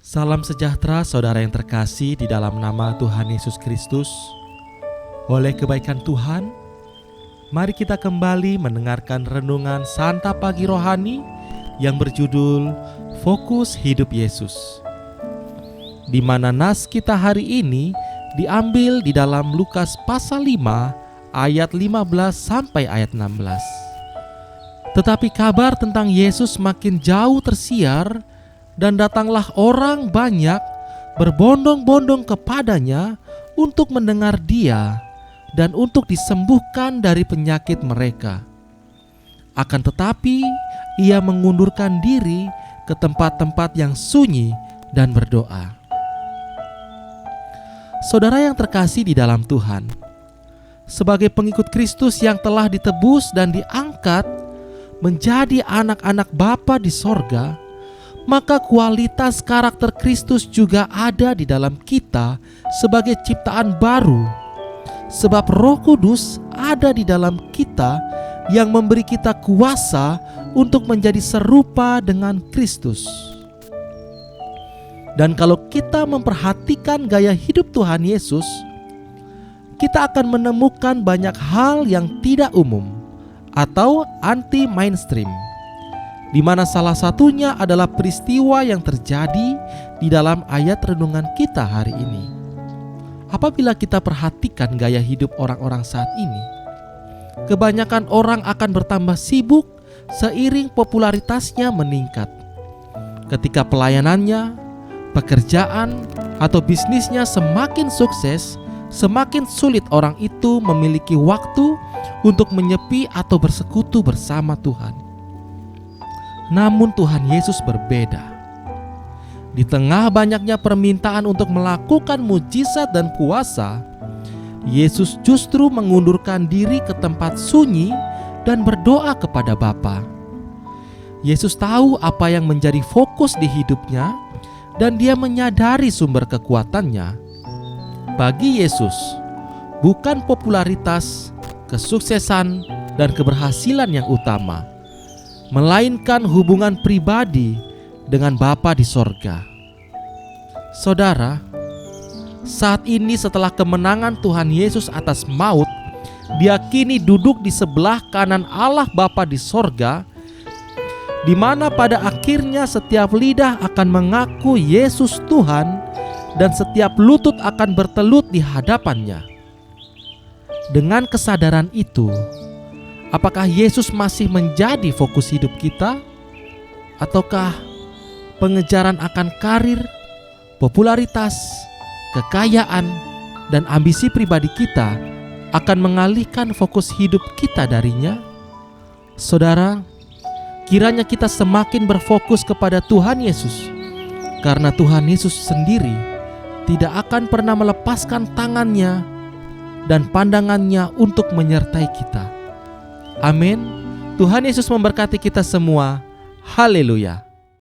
Salam sejahtera saudara yang terkasih di dalam nama Tuhan Yesus Kristus. Oleh kebaikan Tuhan, mari kita kembali mendengarkan renungan Santa Pagi Rohani yang berjudul Fokus Hidup Yesus, di mana nas kita hari ini diambil di dalam Lukas pasal 5 ayat 15 sampai ayat 16. Tetapi kabar tentang Yesus makin jauh tersiar, dan datanglah orang banyak berbondong-bondong kepadanya untuk mendengar Dia dan untuk disembuhkan dari penyakit mereka. Akan tetapi Ia mengundurkan diri ke tempat-tempat yang sunyi dan berdoa. Saudara yang terkasih di dalam Tuhan, sebagai pengikut Kristus yang telah ditebus dan diangkat menjadi anak-anak Bapa di sorga, maka kualitas karakter Kristus juga ada di dalam kita sebagai ciptaan baru. Sebab Roh Kudus ada di dalam kita yang memberi kita kuasa untuk menjadi serupa dengan Kristus. Dan kalau kita memperhatikan gaya hidup Tuhan Yesus, kita akan menemukan banyak hal yang tidak umum atau anti-mainstream, di mana salah satunya adalah peristiwa yang terjadi di dalam ayat renungan kita hari ini. Apabila kita perhatikan gaya hidup orang-orang saat ini, kebanyakan orang akan bertambah sibuk seiring popularitasnya meningkat. Ketika pelayanannya, pekerjaan, atau bisnisnya semakin sukses, semakin sulit orang itu memiliki waktu untuk menyepi atau bersekutu bersama Tuhan. Namun Tuhan Yesus berbeda. Di tengah banyaknya permintaan untuk melakukan mujizat dan kuasa, Yesus justru mengundurkan diri ke tempat sunyi dan berdoa kepada Bapa. Yesus tahu apa yang menjadi fokus di hidupnya dan Dia menyadari sumber kekuatannya. Bagi Yesus, bukan popularitas, kesuksesan, dan keberhasilan yang utama, melainkan hubungan pribadi dengan Bapa di sorga. Saudara, saat ini setelah kemenangan Tuhan Yesus atas maut, Dia kini duduk di sebelah kanan Allah Bapa di sorga, di mana pada akhirnya setiap lidah akan mengaku Yesus Tuhan dan setiap lutut akan bertelut di hadapannya. Dengan kesadaran itu, apakah Yesus masih menjadi fokus hidup kita? Ataukah pengejaran akan karir, popularitas, kekayaan, dan ambisi pribadi kita akan mengalihkan fokus hidup kita darinya? Saudara, kiranya kita semakin berfokus kepada Tuhan Yesus, karena Tuhan Yesus sendiri tidak akan pernah melepaskan tangannya dan pandangannya untuk menyertai kita. Amin. Tuhan Yesus memberkati kita semua. Haleluya.